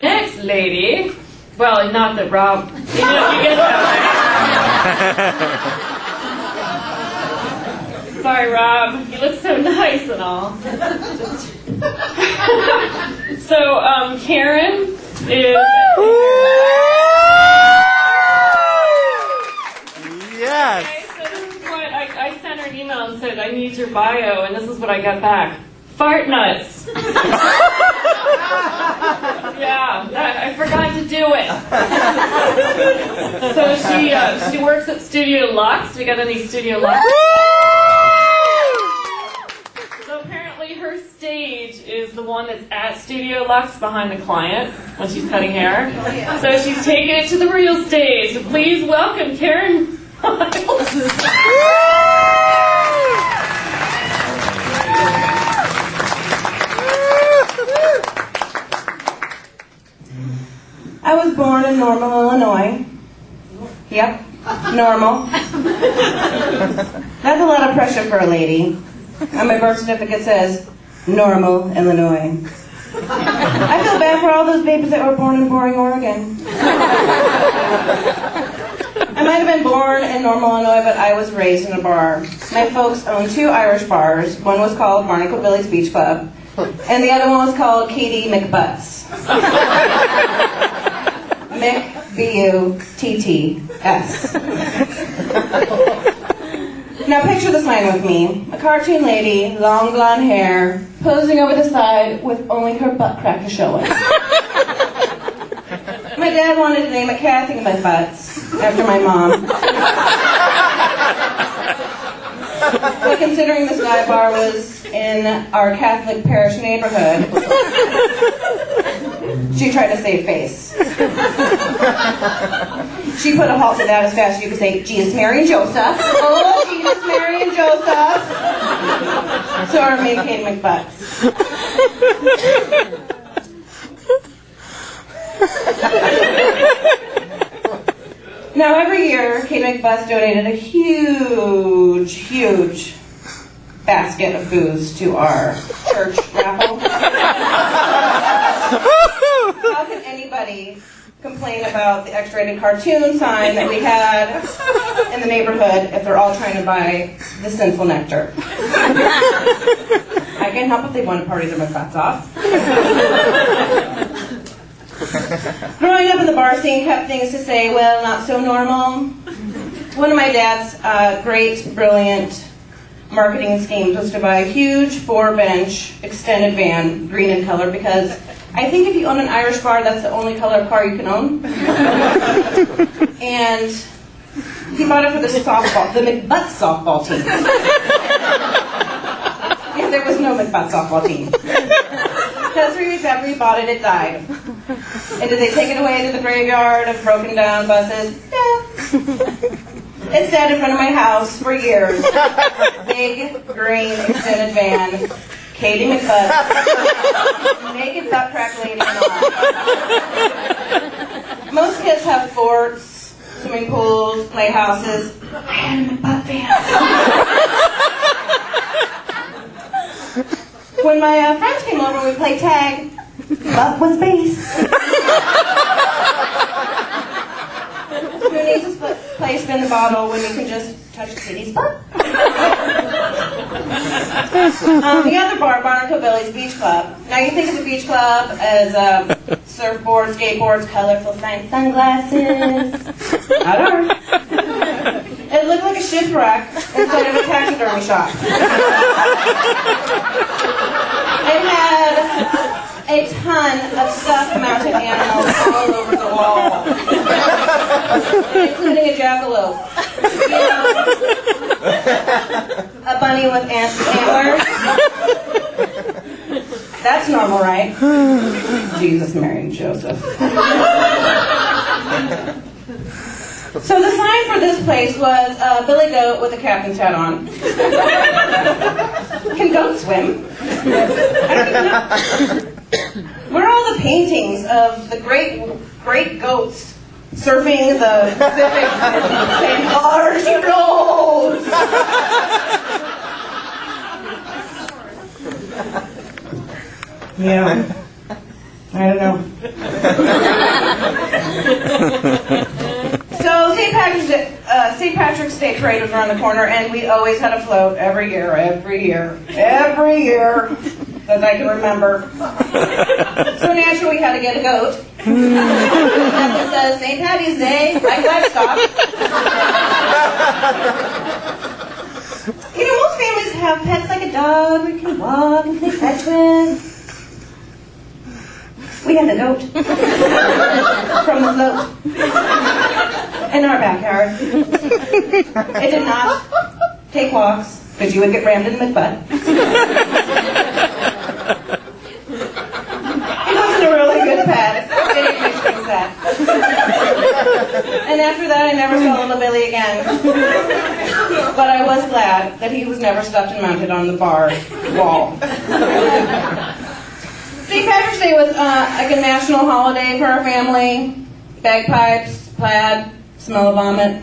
next lady, well, not that Rob, you get that, right? Sorry, Rob, you look so nice and all. So, Karen is... Yes! Okay, so this is what, I sent her an email and said, I need your bio, and this is what I got back. Fart nuts. Yeah, I forgot to do it. So she works at Studio Lux. We got any Studio Lux? So apparently her stage is the one that's at Studio Lux behind the client when she's cutting hair. So she's taking it to the real stage. So please welcome Karen. I was born in Normal, Illinois. Yep, normal. That's a lot of pressure for a lady. And my birth certificate says, Normal, Illinois. I feel bad for all those babies that were born in boring Oregon. I might have been born in Normal, Illinois, but I was raised in a bar. My folks owned 2 Irish bars. One was called Barnacle Billy's Beach Club, and the other one was called Katie McButts. Mick, B-U-T-T-S. Now picture the sign with me. A cartoon lady, long blonde hair, posing over the side with only her butt crack showing. My dad wanted to name it Kathy McButts, after my mom. But considering this dive bar was in our Catholic parish neighborhood, she tried to save face. She put a halt to that as fast as you could say, Jesus, Mary, and Joseph. Oh, Jesus, Mary, and Joseph. So I made Katie McButts. Now, every year, Katie McButts donated a huge, huge basket of booze to our church raffle. How can anybody complain about the X-rated cartoon sign that we had in the neighborhood if they're all trying to buy the sinful nectar? I can't help if they want to party their McButts off. Growing up in the bar scene kept things to say, well, not so normal. One of my dad's great, brilliant marketing schemes was to buy a huge 4-bench extended van, green in color, because I think if you own an Irish bar, that's the only color of car you can own. And he bought it for the McButts softball team. Yeah, there was no McButts softball team. Because 3 weeks after he bought it, it died. And did they take it away to the graveyard of broken down buses? No. It sat in front of my house for years. Big, green, extended van. Katie McButts. Naked butt crack lady and all. Most kids have forts, swimming pools, playhouses. I had a McButt van. When my friends came over, we played tag. Butt was base. Who needs to play spin the bottle when you can just touch Katie's butt? The other bar, Barnacle Billy's Beach Club. Now you think of the beach club as surfboards, skateboards, colorful sunglasses. Not ours. It looked like a shipwreck instead of a taxidermy shop. It had a ton of stuffed mounted animals all over the wall, including a jackalope. You know, a bunny with antlers. That's normal, right? Jesus, Mary, and Joseph. So the sign for this place was a billy goat with a captain's hat on. Can goats swim? I don't even know. Where are all the paintings of the great goats surfing the Pacific saying, "Are she goes?" Yeah. I don't know. So St. Patrick's Day parade was around the corner, and we always had a float every year, as I can remember. So naturally, we had to get a goat. It says St. Patty's Day, like livestock. You know, most families have pets like a dog, we can walk and play fetch with. We had a goat from the float in our backyard. It did not take walks, because you would get rammed in the butt. It wasn't a really good pet. It didn't make things sad. And after that, I never saw little Billy again. But I was glad that he was never stuffed and mounted on the bar wall. St. Patrick's Day was like a national holiday for our family. Bagpipes, plaid, smell of vomit.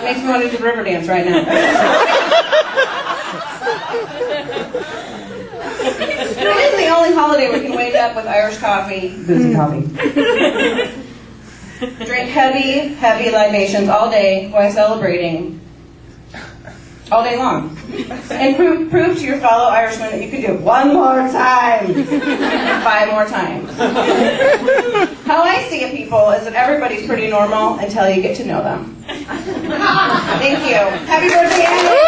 Makes me want to do river dance right now. It is the only holiday we can wake up with Irish coffee, boozy coffee. Drink heavy libations all day while celebrating. All day long. And prove to your fellow Irishmen that you can do it one more time. 5 more times. How I see it, people, is that everybody's pretty normal until you get to know them. Thank you. Happy birthday, Annie.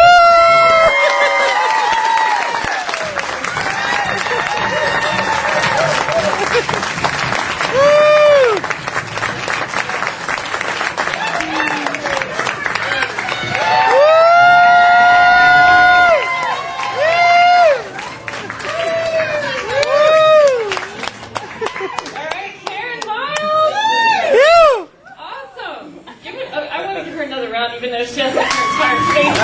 Even though she has her entire face.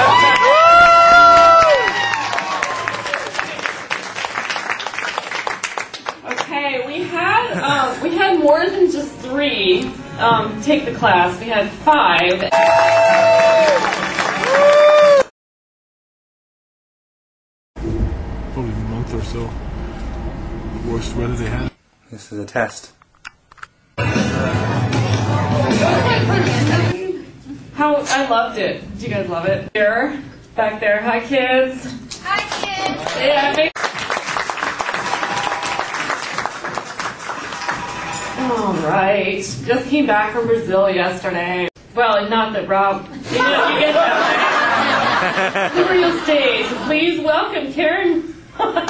Okay, we had more than just 3 take the class. We had 5. Probably a month or so. The worst weather they had. This is a test. I loved it. Did you guys love it? Here, back there. Hi, kids. Hi, kids. Yeah. All right. Just came back from Brazil yesterday. Well, not that Rob. You get that, right? The real stage. Please welcome Karen. My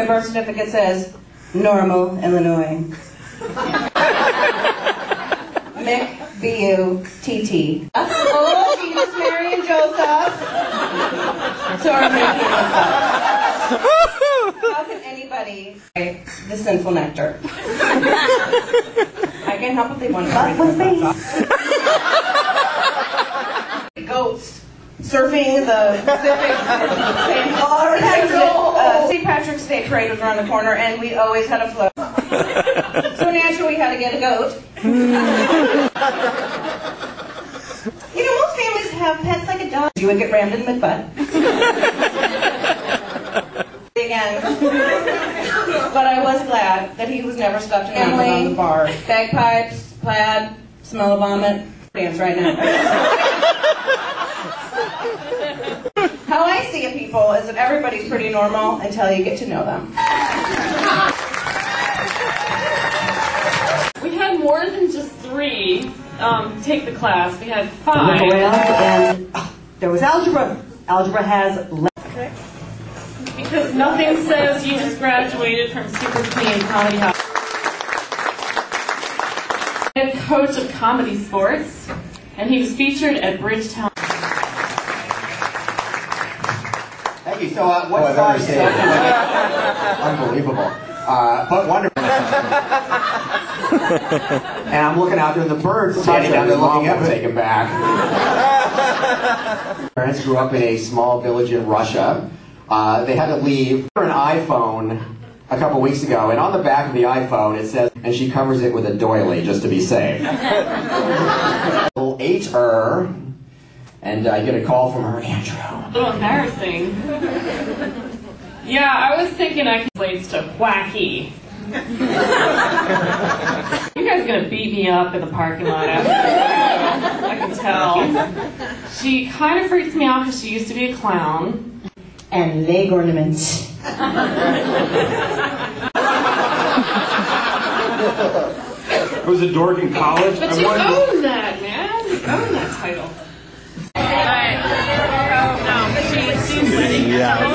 birth certificate says Normal, Illinois. Mick, B-U-T-T. Oh, Jesus, Mary, and Joseph. So are making it up. How can anybody write the sinful nectar? I can't help if they want to break my Goats surfing the Pacific. St. Patrick's Day parade was around the corner, and we always had a float. So naturally, we had to get a goat. You know, most families have pets like a dog. You would get rammed in the butt. Again. But I was glad that he was never stuffed and mounted on the bar. Bagpipes, plaid, smell of vomit. Dance right now. How I see it, people, is that everybody's pretty normal until you get to know them. We had more than just 3 take the class. We had 5. Look around, and there was algebra. Algebra has Because nothing says you just graduated from super clean comedy house. Head coach of comedy sports, and he was featured at Bridgetown. Thank you. So, what size? Unbelievable. But wonderful. And I'm looking out there, and the birds standing down there looking up, taken back. Parents grew up in a small village in Russia. They had to leave for an iPhone a couple weeks ago, and on the back of the iPhone it says, and she covers it with a doily just to be safe. Little H-er, and I get a call from her, Andrew. A little embarrassing. Yeah, I was thinking I could relate to wacky. You guys are gonna beat me up in the parking lot after that. I can tell. She kind of freaks me out because she used to be a clown. And leg ornaments. I was a dork in college. But you own that, man. You own that title. Alright. Oh, no. She's Yeah.